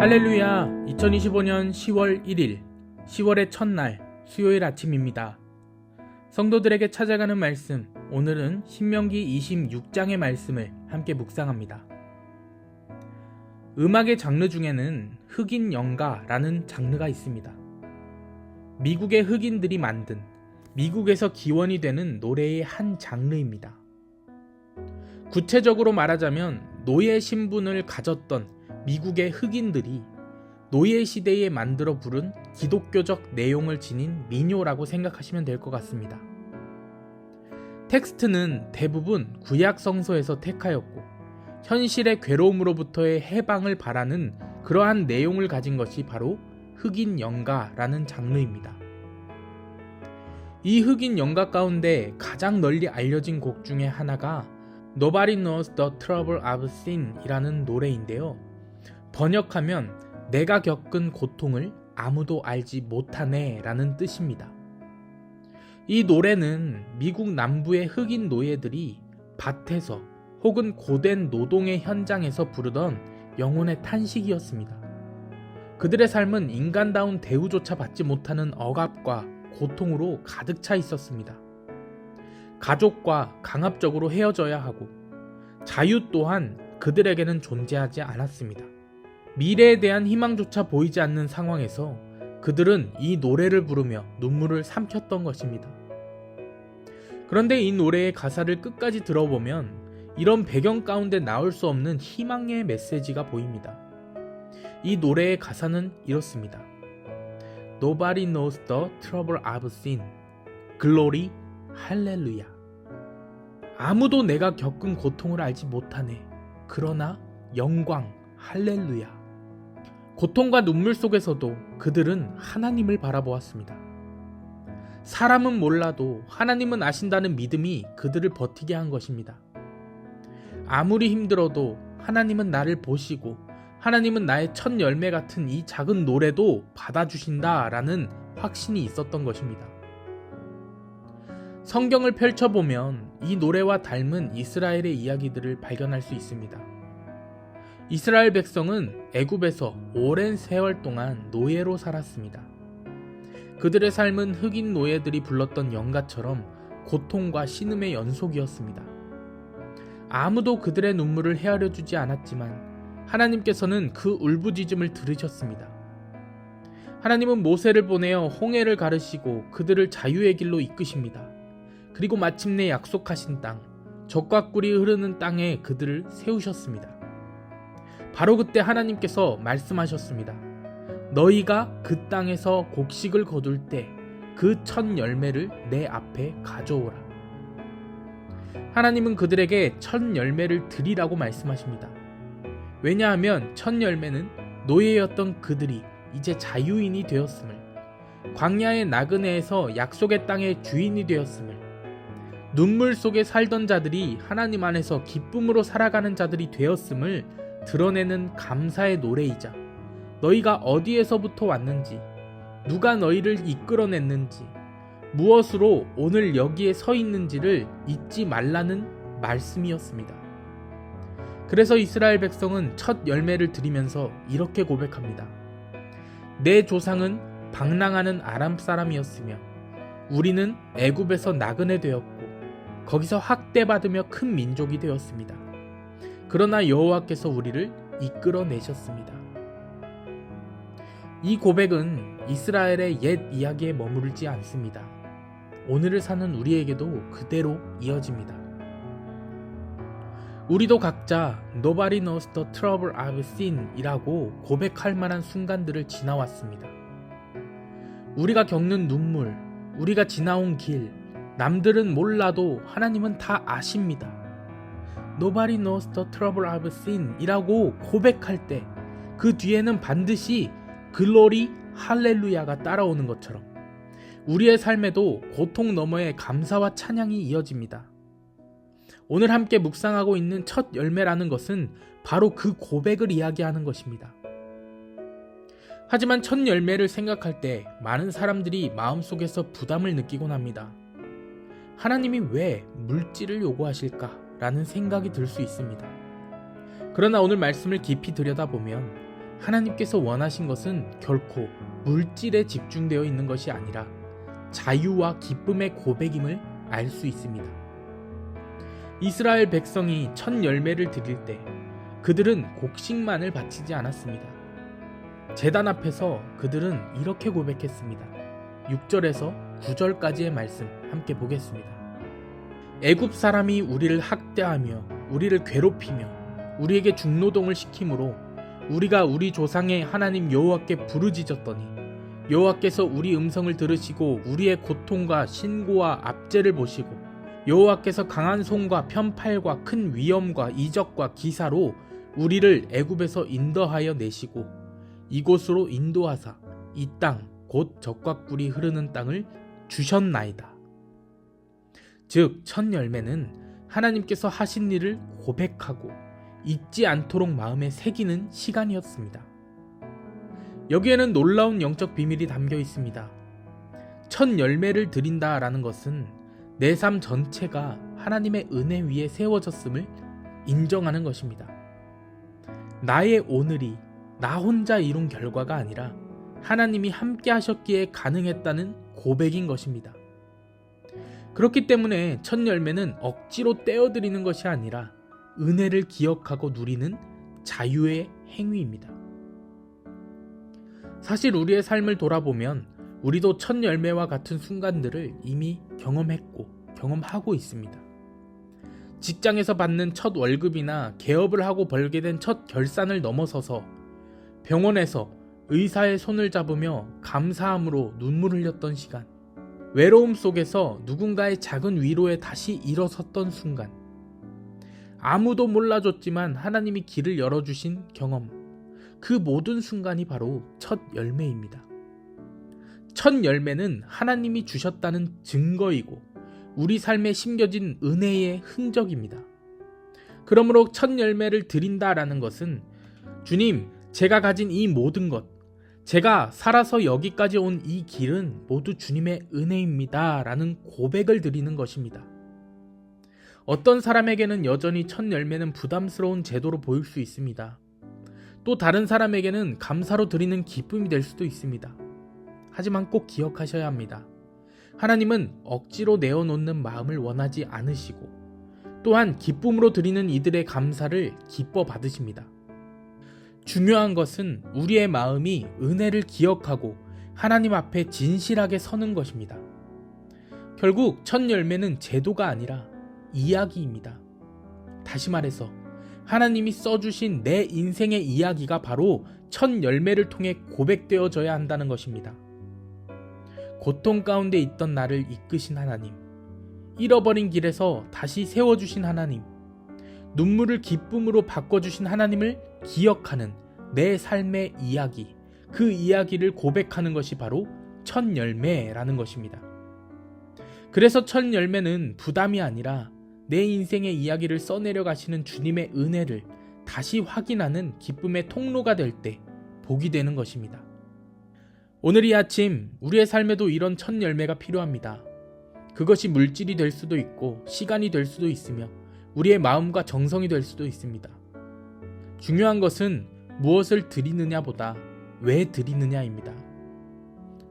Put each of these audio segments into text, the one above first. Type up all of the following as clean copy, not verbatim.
할렐루야. 2025년 10월 1일 10월의 첫날 수요일 아침입니다. 성도들에게 찾아가는 말씀, 오늘은 신명기 26장의 말씀을 함께 묵상합니다. 음악의 장르 중에는 흑인 연가라는 장르가 있습니다. 미국의 흑인들이 만든 미국에서 기원이 되는 노래의 한 장르입니다. 구체적으로 말하자면 노예 신분을 가졌던 미국의 흑인들이 노예 시대에 만들어 부른 기독교적 내용을 지닌 민요라고 생각하시면 될 것 같습니다. 텍스트는 대부분 구약 성서에서 택하였고 현실의 괴로움으로부터의 해방을 바라는 그러한 내용을 가진 것이 바로 흑인 연가라는 장르입니다. 이 흑인 연가 가운데 가장 널리 알려진 곡 중에 하나가 Nobody Knows the Trouble I've Seen 이라는 노래인데요. 번역하면 내가 겪은 고통을 아무도 알지 못하네 라는 뜻입니다. 이 노래는 미국 남부의 흑인 노예들이 밭에서 혹은 고된 노동의 현장에서 부르던 영혼의 탄식이었습니다. 그들의 삶은 인간다운 대우조차 받지 못하는 억압과 고통으로 가득 차 있었습니다. 가족과 강압적으로 헤어져야 하고 자유 또한 그들에게는 존재하지 않았습니다. 미래에 대한 희망조차 보이지 않는 상황에서 그들은 이 노래를 부르며 눈물을 삼켰던 것입니다. 그런데 이 노래의 가사를 끝까지 들어보면 이런 배경 가운데 나올 수 없는 희망의 메시지가 보입니다. 이 노래의 가사는 이렇습니다. Nobody knows the trouble I've seen. Glory, 할렐루야. 아무도 내가 겪은 고통을 알지 못하네. 그러나 영광, 할렐루야. 고통과 눈물 속에서도 그들은 하나님을 바라보았습니다. 사람은 몰라도 하나님은 아신다는 믿음이 그들을 버티게 한 것입니다. 아무리 힘들어도 하나님은 나를 보시고 하나님은 나의 첫 열매 같은 이 작은 노래도 받아주신다라는 확신이 있었던 것입니다. 성경을 펼쳐보면 이 노래와 닮은 이스라엘의 이야기들을 발견할 수 있습니다. 이스라엘 백성은 애굽에서 오랜 세월 동안 노예로 살았습니다. 그들의 삶은 흑인 노예들이 불렀던 연가처럼 고통과 신음의 연속이었습니다. 아무도 그들의 눈물을 헤아려 주지 않았지만 하나님께서는 그 울부짖음을 들으셨습니다. 하나님은 모세를 보내어 홍해를 가르시고 그들을 자유의 길로 이끄십니다. 그리고 마침내 약속하신 땅, 젖과 꿀이 흐르는 땅에 그들을 세우셨습니다. 바로 그때 하나님께서 말씀하셨습니다. 너희가 그 땅에서 곡식을 거둘 때 그 첫 열매를 내 앞에 가져오라. 하나님은 그들에게 첫 열매를 드리라고 말씀하십니다. 왜냐하면 첫 열매는 노예였던 그들이 이제 자유인이 되었음을, 광야의 나그네에서 약속의 땅의 주인이 되었음을, 눈물 속에 살던 자들이 하나님 안에서 기쁨으로 살아가는 자들이 되었음을 드러내는 감사의 노래이자 너희가 어디에서부터 왔는지, 누가 너희를 이끌어냈는지, 무엇으로 오늘 여기에 서 있는지를 잊지 말라는 말씀이었습니다. 그래서 이스라엘 백성은 첫 열매를 드리면서 이렇게 고백합니다. 내 조상은 방랑하는 아람 사람이었으며 우리는 애굽에서 나그네 되었고 거기서 학대받으며 큰 민족이 되었습니다. 그러나 여호와께서 우리를 이끌어내셨습니다. 이 고백은 이스라엘의 옛 이야기에 머무르지 않습니다. 오늘을 사는 우리에게도 그대로 이어집니다. 우리도 각자 Nobody knows the trouble I've seen 이라고 고백할 만한 순간들을 지나왔습니다. 우리가 겪는 눈물, 우리가 지나온 길, 남들은 몰라도 하나님은 다 아십니다. Nobody knows the trouble I've seen 이라고 고백할 때 그 뒤에는 반드시 글로리 할렐루야가 따라오는 것처럼 우리의 삶에도 고통 너머에 감사와 찬양이 이어집니다. 오늘 함께 묵상하고 있는 첫 열매라는 것은 바로 그 고백을 이야기하는 것입니다. 하지만 첫 열매를 생각할 때 많은 사람들이 마음속에서 부담을 느끼곤 합니다. 하나님이 왜 물질을 요구하실까? 라는 생각이 들 수 있습니다. 그러나 오늘 말씀을 깊이 들여다보면 하나님께서 원하신 것은 결코 물질에 집중되어 있는 것이 아니라 자유와 기쁨의 고백임을 알 수 있습니다. 이스라엘 백성이 첫 열매를 드릴 때 그들은 곡식만을 바치지 않았습니다. 제단 앞에서 그들은 이렇게 고백했습니다. 6절에서 9절까지의 말씀 함께 보겠습니다. 애굽 사람이 우리를 학대하며 우리를 괴롭히며 우리에게 중노동을 시키므로 우리가 우리 조상의 하나님 여호와께 부르짖었더니 여호와께서 우리 음성을 들으시고 우리의 고통과 신고와 압제를 보시고 여호와께서 강한 손과 편팔과 큰 위엄과 이적과 기사로 우리를 애굽에서 인도하여 내시고 이곳으로 인도하사 이 땅 곧 젖과 꿀이 흐르는 땅을 주셨나이다. 즉 첫 열매는 하나님께서 하신 일을 고백하고 잊지 않도록 마음에 새기는 시간이었습니다. 여기에는 놀라운 영적 비밀이 담겨 있습니다. 첫 열매를 드린다라는 것은 내 삶 전체가 하나님의 은혜 위에 세워졌음을 인정하는 것입니다. 나의 오늘이 나 혼자 이룬 결과가 아니라 하나님이 함께 하셨기에 가능했다는 고백인 것입니다. 그렇기 때문에 첫 열매는 억지로 떼어드리는 것이 아니라 은혜를 기억하고 누리는 자유의 행위입니다. 사실 우리의 삶을 돌아보면 우리도 첫 열매와 같은 순간들을 이미 경험했고 경험하고 있습니다. 직장에서 받는 첫 월급이나 개업을 하고 벌게 된 첫 결산을 넘어서서 병원에서 의사의 손을 잡으며 감사함으로 눈물 흘렸던 시간, 외로움 속에서 누군가의 작은 위로에 다시 일어섰던 순간, 아무도 몰라줬지만 하나님이 길을 열어주신 경험, 그 모든 순간이 바로 첫 열매입니다. 첫 열매는 하나님이 주셨다는 증거이고 우리 삶에 심겨진 은혜의 흔적입니다. 그러므로 첫 열매를 드린다라는 것은 주님, 제가 가진 이 모든 것, 제가 살아서 여기까지 온 이 길은 모두 주님의 은혜입니다 라는 고백을 드리는 것입니다. 어떤 사람에게는 여전히 첫 열매는 부담스러운 제도로 보일 수 있습니다. 또 다른 사람에게는 감사로 드리는 기쁨이 될 수도 있습니다. 하지만 꼭 기억하셔야 합니다. 하나님은 억지로 내어놓는 마음을 원하지 않으시고 또한 기쁨으로 드리는 이들의 감사를 기뻐 받으십니다. 중요한 것은 우리의 마음이 은혜를 기억하고 하나님 앞에 진실하게 서는 것입니다. 결국 첫 열매는 제도가 아니라 이야기입니다. 다시 말해서 하나님이 써주신 내 인생의 이야기가 바로 첫 열매를 통해 고백되어져야 한다는 것입니다. 고통 가운데 있던 나를 이끄신 하나님, 잃어버린 길에서 다시 세워주신 하나님, 눈물을 기쁨으로 바꿔주신 하나님을 기억하는 내 삶의 이야기, 그 이야기를 고백하는 것이 바로 첫 열매라는 것입니다. 그래서 첫 열매는 부담이 아니라 내 인생의 이야기를 써내려 가시는 주님의 은혜를 다시 확인하는 기쁨의 통로가 될 때 복이 되는 것입니다. 오늘 이 아침 우리의 삶에도 이런 첫 열매가 필요합니다. 그것이 물질이 될 수도 있고 시간이 될 수도 있으며 우리의 마음과 정성이 될 수도 있습니다. 중요한 것은 무엇을 드리느냐보다 왜 드리느냐입니다.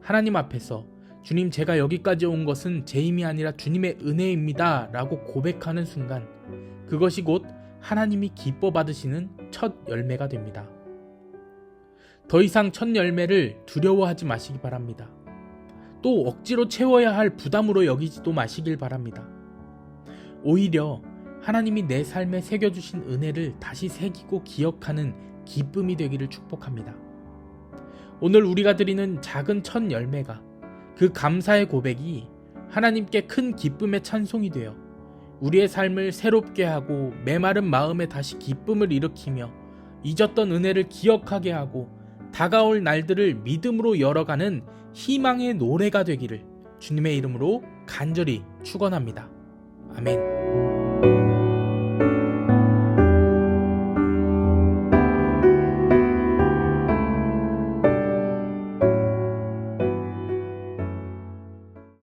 하나님 앞에서 주님, 제가 여기까지 온 것은 제 힘이 아니라 주님의 은혜입니다 라고 고백하는 순간 그것이 곧 하나님이 기뻐 받으시는 첫 열매가 됩니다. 더 이상 첫 열매를 두려워하지 마시기 바랍니다. 또 억지로 채워야 할 부담으로 여기지도 마시길 바랍니다. 오히려 하나님이 내 삶에 새겨주신 은혜를 다시 새기고 기억하는 기쁨이 되기를 축복합니다. 오늘 우리가 드리는 작은 첫 열매가 그 감사의 고백이 하나님께 큰 기쁨의 찬송이 되어 우리의 삶을 새롭게 하고 메마른 마음에 다시 기쁨을 일으키며 잊었던 은혜를 기억하게 하고 다가올 날들을 믿음으로 열어가는 희망의 노래가 되기를 주님의 이름으로 간절히 축원합니다. 아멘.